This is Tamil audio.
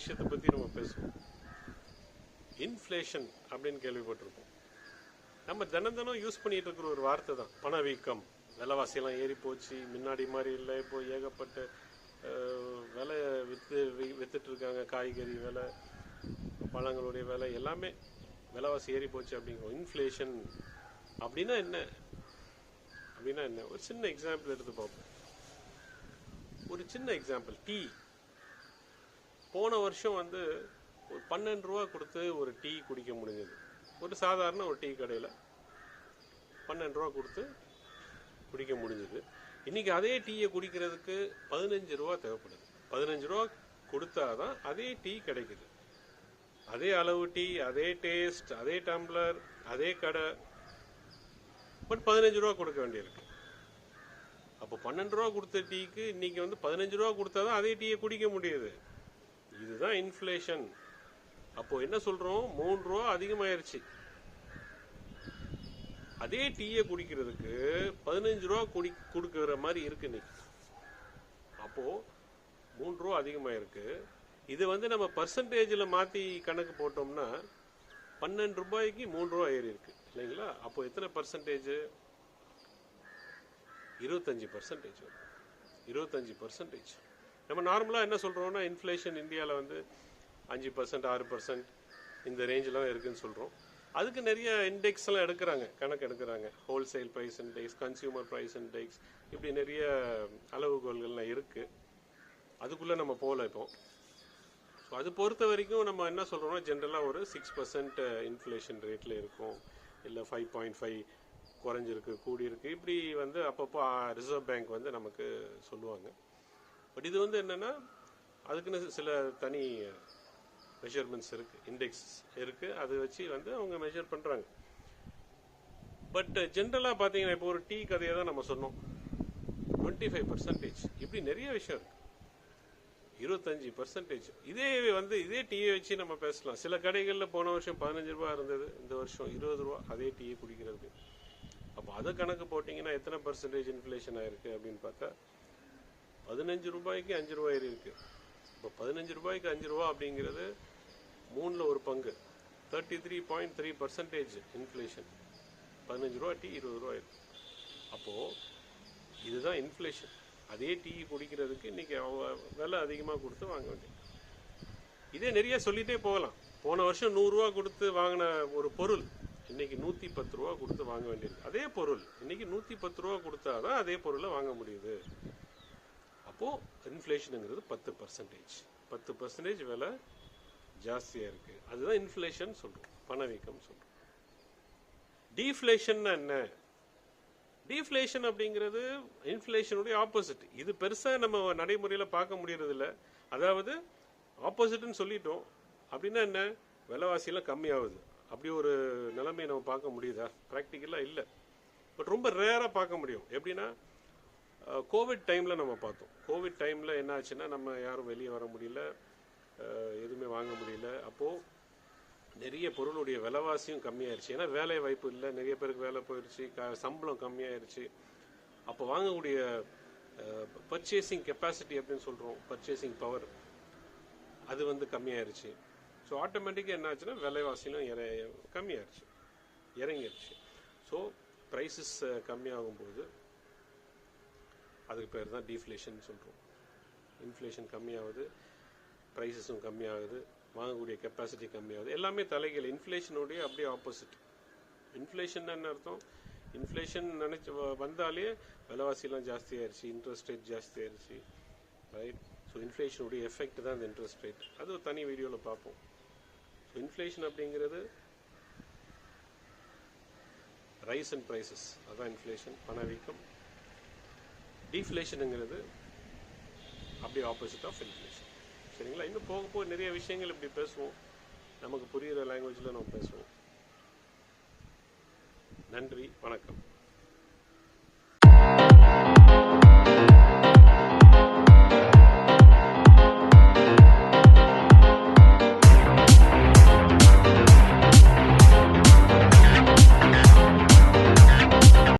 விஷயத்தை பற்றி நம்ம பேசுவோம். இன்ஃப்ளேஷன் அப்படின்னு கேள்விப்பட்டிருப்போம். நம்ம தினம் யூஸ் பண்ணிட்டு இருக்கிற ஒரு வார்த்தை தான் பணவீக்கம். விலைவாசியெல்லாம் ஏறி போச்சு, முன்னாடி மாதிரி இல்லை. இப்போ ஏகப்பட்ட விலை வித்துட்டு இருக்காங்க. காய்கறி விலை, பழங்களுடைய விலை எல்லாமே விலைவாசி ஏறி போச்சு அப்படிங்கிறோம். இன்ஃப்ளேஷன் அப்படின்னா என்ன? ஒரு சின்ன எக்ஸாம்பிள் எடுத்து பார்ப்போம். ஒரு சின்ன எக்ஸாம்பிள், டீ. போன வருஷம் வந்து ஒரு 12 ரூபா கொடுத்து ஒரு டீ குடிக்க முடிஞ்சது. ஒரு சாதாரண ஒரு டீ கடையில் 12 ரூபா கொடுத்து குடிக்க முடிஞ்சது. இன்னைக்கு அதே டீயை குடிக்கிறதுக்கு 15 ரூபா தேவைப்படுது. 15 ரூபா கொடுத்தாதான் அதே டீ கிடைக்குது. அதே அளவு டீ, அதே டேஸ்ட், அதே டம்ளர், அதே கடை, பட் 15 ரூபா கொடுக்க வேண்டியிருக்கு. அப்போ 12 ரூபா கொடுத்த டீக்கு இன்னைக்கு வந்து 15 ரூபா கொடுத்தாதான் அதே டீயை குடிக்க முடியுது. இதுதான் இன்ஃப்ளேஷன். அப்போ என்ன சொல்றோம்? 3 ரூபா அதிகமாயிருச்சு. அதே டீயை குடிக்கிறதுக்கு 15 ரூபா கொடுக்கிற மாதிரி இருக்கு இன்னைக்கு. அப்போ 3 ரூபா அதிகமாயிருக்கு. இது வந்து நம்ம பர்சன்டேஜில் மாற்றி கணக்கு போட்டோம்னா 12 ரூபாய்க்கு 3 ரூபா ஏறி இருக்கு இல்லைங்களா? அப்போ எத்தனை பர்சன்டேஜ்? 25%. 25%. நம்ம நார்மலாக என்ன சொல்கிறோம்னா, இன்ஃப்ளேஷன் இந்தியாவில் வந்து 5%, 6% இந்த ரேஞ்சில் தான் இருக்குன்னு சொல்கிறோம். அதுக்கு நிறைய இண்டெக்ஸ்லாம் எடுக்கிறாங்க, கணக்கு எடுக்கிறாங்க. Wholesale price index, consumer price index, இப்படி நிறைய அளவுகோல்கள்லாம் இருக்குது. அதுக்குள்ளே நம்ம போகல இப்போ. ஸோ அது பொறுத்த வரைக்கும் நம்ம என்ன சொல்கிறோம்னா, ஜென்ரலாக ஒரு 6% இன்ஃப்ளேஷன் ரேட்டில் இருக்கும். இல்லை 5.5 குறைஞ்சிருக்கு, கூடியிருக்கு, இப்படி வந்து அப்பப்போ ரிசர்வ் பேங்க் வந்து நமக்கு சொல்லுவாங்க. பட் இது வந்து என்னென்னா, அதுக்குன்னு சில தனி மெஷர்மெண்ட்ஸ் இருக்குது, இண்டெக்ஸ் இருக்குது. அதை வச்சு வந்து அவங்க மெஷர் பண்ணுறாங்க. பட் ஜென்ரலாக பார்த்தீங்கன்னா, இப்போ ஒரு டீ கதையை தான் நம்ம சொன்னோம். 25%. இப்படி நிறைய விஷயம் இருக்குது. 25%. இதே டீயை வச்சு நம்ம பேசலாம். சில கடைகளில் போன வருஷம் 15 ரூபா இருந்தது, இந்த வருஷம் 20 ரூபா அதே டீயை குடிக்கிறது. அப்போ அதை கணக்கு போட்டிங்கன்னா எத்தனை பர்சன்டேஜ் இன்ஃப்ளேஷன் ஆயிருக்கு அப்படின்னு பார்த்தா 15 ரூபாய்க்கு 5 ரூபா ஏறி இருக்கு. இப்போ 15 ரூபாய்க்கு 5 ரூபா அப்படிங்கிறது 3ல் ஒரு பங்கு, 33.3% இன்ஃப்ளேஷன். 15 ரூபா டீ 20 ரூபா இருக்கு. அப்போது இதுதான் இன்ஃப்ளேஷன். அதே டீ குடிக்கிறதுக்கு இன்னைக்கு விலை அதிகமாக கொடுத்து வாங்க வேண்டியது. இதே நிறைய சொல்லிட்டே போகலாம். போன வருஷம் 100 ரூபா கொடுத்து வாங்கின ஒரு பொருள் இன்னைக்கு 110 ரூபா கொடுத்து வாங்க வேண்டியிருக்கு. அதே பொருள் இன்னைக்கு 110 ரூபா கொடுத்தாதான் அதே பொருளை வாங்க முடியுது. அப்போ இன்ஃப்ளேஷனுங்கிறது 10%. 10% விலை ஜாஸ்தியா இருக்கு. அதுதான் இன்ஃப்ளேஷன் சொல்றோம், பணவீக்கம் சொல்றோம். டீஃப்ளேஷன் என்ன? டீஃப்ளேஷன் அப்படிங்கிறது இன்ஃப்ளேஷனுடைய ஆப்போசிட். இது பெருசா நம்ம நடைமுறையில் பார்க்க முடியறது இல்லை. அதாவது ஆப்போசிட்னு சொல்லிட்டோம் அப்படின்னா என்ன? விலைவாசியெல்லாம் கம்மியாகுது. அப்படி ஒரு நிலைமையை நம்ம பார்க்க முடியுதா? ப்ராக்டிக்கலாக இல்லை. பட் ரொம்ப ரேராக பார்க்க முடியும். எப்படின்னா, கோவிட் டைமில் நம்ம பார்த்தோம். கோவிட் டைமில் என்ன ஆச்சுன்னா, நம்ம யாரும் வெளியே வர முடியல, எதுவுமே வாங்க முடியல. அப்போது நிறைய பொருளுடைய விலைவாசியும் கம்மியாயிருச்சு. ஏன்னா வேலை வாய்ப்பு இல்லை, நிறைய பேருக்கு வேலை போயிடுச்சு, சம்பளம் கம்மியாயிருச்சு. அப்போ வாங்கக்கூடிய பர்ச்சேசிங் கெப்பாசிட்டி அப்படின்னு சொல்கிறோம், பர்ச்சேசிங் பவர், அது வந்து கம்மியாயிருச்சு. ஸோ ஆட்டோமேட்டிக்காக என்ன ஆச்சுன்னா விலைவாசிலும் கம்மியாயிருச்சு, இறங்கிடுச்சு. ஸோ ப்ரைஸஸ் கம்மியாகும்போது அதுக்கு பேர் தான் டீஃப்ளேஷன் சொல்கிறோம். இன்ஃப்ளேஷன் கம்மியாகுது, ப்ரைஸஸும் கம்மியாகுது, வாங்கக்கூடிய கெப்பாசிட்டி கம்மியாகுது. எல்லாமே தலைகள். இன்ஃப்ளேஷனுடைய அப்படியே ஆப்போசிட். இன்ஃப்ளேஷன் என்ன அர்த்தம்? இன்ஃப்ளேஷன் வந்தாலே விலைவாசிலாம் ஜாஸ்தி ஆயிடுச்சு, இன்ட்ரெஸ்ட் ரேட் ஜாஸ்தி ஆயிடுச்சு, ரைட்? ஸோ இன்ஃப்ளேஷனுடைய எஃபெக்ட் தான் இந்த இன்ட்ரெஸ்ட் ரேட். அது ஒரு தனி வீடியோவில் பார்ப்போம். ஸோ இன்ஃப்ளேஷன் அப்படிங்கிறது ரைஸ் அண்ட் ப்ரைஸஸ், அதுதான் இன்ஃப்ளேஷன், பணவீக்கம். டீஃப்ளேஷனுங்கிறது அப்படியே ஆப்போசிட் ஆஃப் இன்ஃப்ளேஷன். சரிங்களா? இன்னும் போக போக நிறைய விஷயங்கள் இப்படி பேசுவோம், நமக்கு புரிகிற லாங்குவேஜில் நம்ம பேசுவோம். நன்றி, வணக்கம்.